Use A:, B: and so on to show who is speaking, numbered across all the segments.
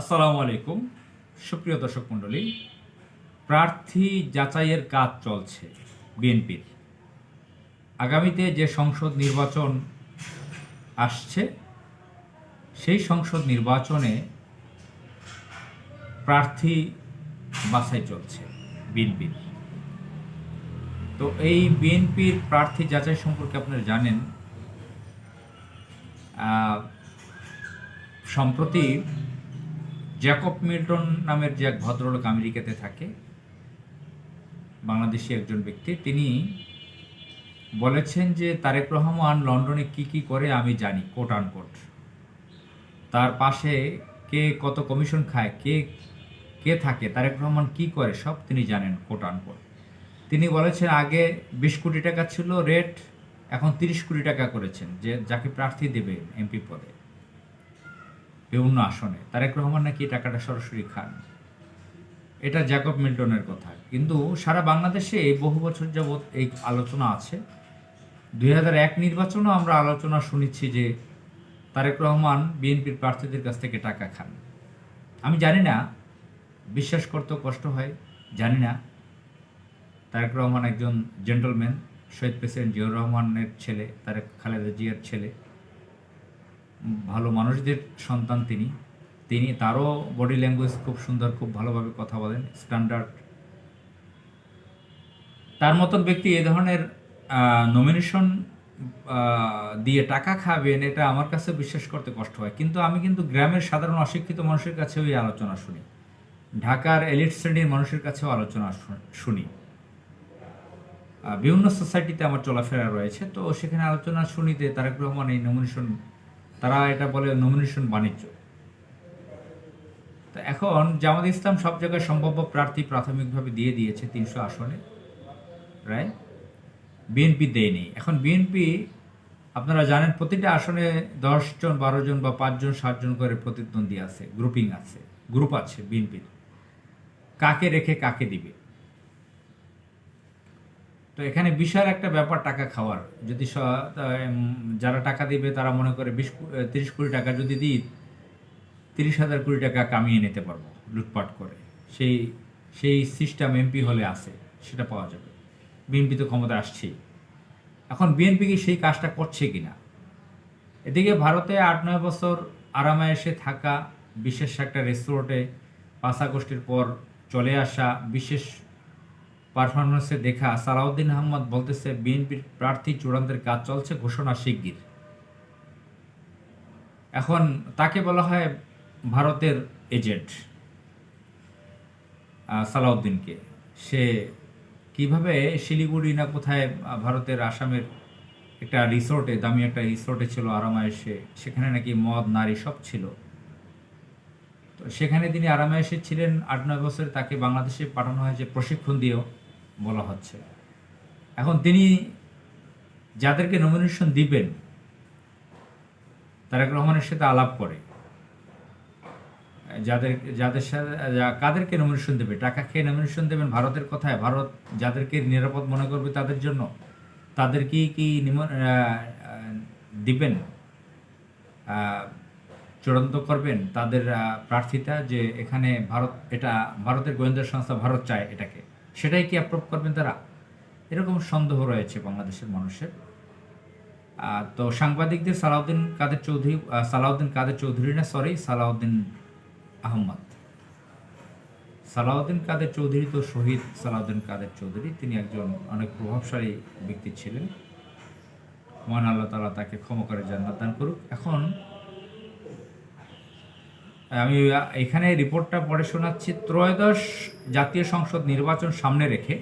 A: আসসালামু আলাইকুম, সুপ্রিয় দর্শক মণ্ডলী। প্রার্থী যাচাইয়ের কাজ চলছে বিএনপির। আগামীতে যে সংসদ নির্বাচন আসছে, সেই সংসদ নির্বাচনে প্রার্থী বাছাই চলছে বিএনপির। তো এই বিএনপির প্রার্থী যাচাই সম্পর্কে আপনারা জানেন, সম্প্রতি জ্যাকব মিল্টন নামের যে এক ভদ্রলোক আমেরিকাতে থাকে, বাংলাদেশি একজন ব্যক্তি, তিনি বলেছেন যে তারেক রহমান লন্ডনে কি কি করে আমি জানি, কোট আনকোট। তার পাশে কে কত কমিশন খায়, কে কে থাকে, তারেক রহমান কি করে, সব তিনি জানেন, কোট আনকোট। তিনি বলেছেন আগে 20 কোটি টাকা ছিল রেট, এখন 30 কোটি টাকা করেছেন যে যাকে প্রার্থী দেবে এমপি পদে বিভিন্ন আসনে, তারেক রহমান নাকি টাকাটা সরাসরি খান। এটা জ্যাকব মিল্টনের কথা। কিন্তু সারা বাংলাদেশে বহু বছর যাবৎ এই আলোচনা আছে। 2001 নির্বাচনেও আমরা আলোচনা শুনেছি যে তারেক রহমান বিএনপির প্রার্থীদের কাছ থেকে টাকা খান। আমি জানি না, বিশ্বাস করতেও কষ্ট হয়, জানি না। তারেক রহমান একজন জেন্টলম্যান, শহীদ প্রেসিডেন্ট জিয়াউর রহমানের ছেলে, তারেক খালেদা জিয়ার ছেলে, ভালো মানুষদের সন্তান তিনি। তারও বডি ল্যাঙ্গুয়েজ খুব সুন্দর, খুব ভালোভাবে কথা বলেন, স্ট্যান্ডার্ড। তার মতন ব্যক্তি এ ধরনের নমিনেশন দিয়ে টাকা খাবেন, এটা আমার কাছে বিশ্বাস করতে কষ্ট হয়। কিন্তু আমি গ্রামের সাধারণ অশিক্ষিত মানুষের কাছেও এই আলোচনা শুনি, ঢাকার এলিট শ্রেণীর মানুষের কাছেও আলোচনা শুনি। বিভিন্ন সোসাইটিতে আমার চলাফেরা রয়েছে, তো সেখানে আলোচনা শুনিতে তারেক রহমান এই নমিনেশন, তারা এটা বলে নমিনেশন বাণিজ্য। তো এখন জামাত ইসলাম সব জায়গায় সম্ভাব্য প্রার্থী প্রাথমিকভাবে দিয়ে দিয়েছে 300 আসনে প্রায়, বিএনপি দেয়নি। এখন বিএনপি, আপনারা জানেন, প্রতিটা আসনে 10 জন 12 জন বা 5 জন 7 জন করে প্রতিদ্বন্দ্বী আছে, গ্রুপ আছে বিএনপির, কাকে রেখে কাকে দিবে। তো এখানে বিশাল একটা ব্যাপার টাকা খাওয়ার। যদি যারা টাকা দিবে তারা মনে করে 30 কোটি টাকা যদি দিই, 30,000 কোটি টাকা কামিয়ে নিতে পারবো লুটপাট করে। সেই সেই সিস্টেম এমপি হলে আছে, সেটা পাওয়া যাবে। বিএনপি তো ক্ষমতা আসছেই। এখন বিএনপি কি সেই কাজটা করছে কিনা? এদিকে ভারতে 8-9 বছর আরামায়েশে থাকা, বিশেষ একটা রেস্তোরাঁটে 5 আগস্টের পর চলে আসা, বিশেষ পারফরমেন্সে দেখা সালাউদ্দিন আহমদ বলতেছে বিএনপির প্রার্থী চূড়ান্তের কাজ চলছে, ঘোষণা শিগগির। এখন তাকে বলা হয় ভারতের এজেন্ট, সালাউদ্দিনকে। সে কিভাবে শিলিগুড়ি না কোথায় ভারতের আসামের একটা রিসোর্টে, দামি একটা রিসোর্টে ছিল আরামায়েশে, সেখানে নাকি মদ নারী সব ছিল। তো সেখানে তিনি আরামায়েশে ছিলেন 8-9 বছর, তাকে বাংলাদেশে পাঠানো হয়েছে প্রশিক্ষণ দিয়েও বলা হচ্ছে। এখন তিনি যাদেরকে নমিনেশন দিবেন, তারেক রহমানের সাথে আলাপ করে, যাদের সাথে কাদেরকে নমিনেশন দেবে, টাকা খেয়ে নমিনেশন দেবেন ভারতের কথায়, ভারত যাদেরকে নিরাপদ মনে করবে তাদের জন্য, তাদেরকেই কি দিবেন, চূড়ান্ত করবেন তাদের প্রার্থিতা, যে এখানে ভারত, এটা ভারতের গোয়েন্দা সংস্থা ভারত চায় এটাকে, সেটাই কি অ্যাপ্রুভ করবেন তারা? এরকম সন্দেহ রয়েছে বাংলাদেশের মানুষের। তো সাংবাদিকদের সালাউদ্দিন কাদের চৌধুরী তো শহীদ সালাউদ্দিন কাদের চৌধুরী, তিনি একজন অনেক প্রভাবশালী ব্যক্তি ছিলেন। মহান আল্লাহ তাআলা তাকে ক্ষমা করে জান্নাত দান করুক। এখন আমি এখানে রিপোর্টটা পড়ে শোনাচ্ছি। ত্রয়োদশ জাতীয় সংসদ নির্বাচন সামনে রেখে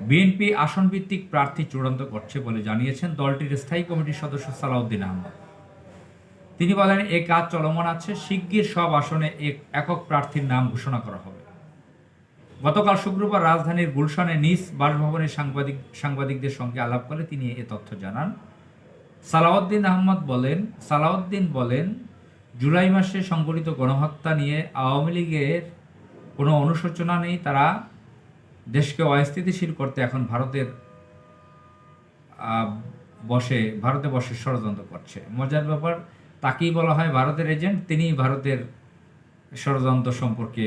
A: বিএনপি আসনভিত্তিক প্রার্থী চূড়ান্ত করছে বলে জানিয়েছেন দলটির স্থায়ী কমিটির সদস্য সালাউদ্দিন আহমদ। তিনি বলেন, এ কাজ চলমান আছে, শিগগির সব আসনে একক প্রার্থীর নাম ঘোষণা করা হবে। গতকাল শুক্রবার রাজধানীর গুলশানে নিজ বাসভবনে সাংবাদিকদের সঙ্গে আলাপ করে তিনি এ তথ্য জানান। সালাউদ্দিন বলেন, জুলাই মাসে সংঘটিত গণহত্যা নিয়ে আওয়ামী লীগের কোনো অনুশোচনা নেই। তারা দেশকে অস্থিতিশীল করতে এখন ভারতে বসে ষড়যন্ত্র করছে। মজার ব্যাপার, তাকেই বলা হয় ভারতের এজেন্ট, তিনি ভারতের ষড়যন্ত্র সম্পর্কে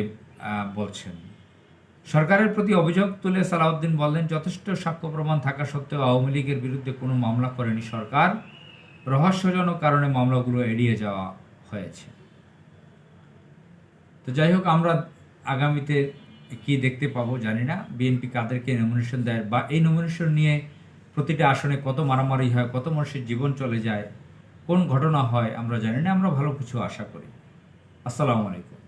A: বলছেন। সরকারের প্রতি অভিযোগ তুলে সালাউদ্দিন বললেন, যথেষ্ট সাক্ষ্য প্রমাণ থাকা সত্ত্বেও আওয়ামী লীগের বিরুদ্ধে কোনো মামলা করেনি সরকার। রহস্যজনক কারণে মামলাগুলো এড়িয়ে যাওয়া হয়েছে। তো যাই হোক, আমরা আগামীতে কি দেখতে পাবো জানি না। বিএনপি কাদেরকে নমিনেশন দেয় বা এই নমিনেশন নিয়ে প্রতিটা আসনে কত মারামারি হয়, কত মানুষের জীবন চলে যায়, কোন ঘটনা হয় আমরা জানি না। আমরা ভালো কিছু আশা করি। আসসালামু আলাইকুম।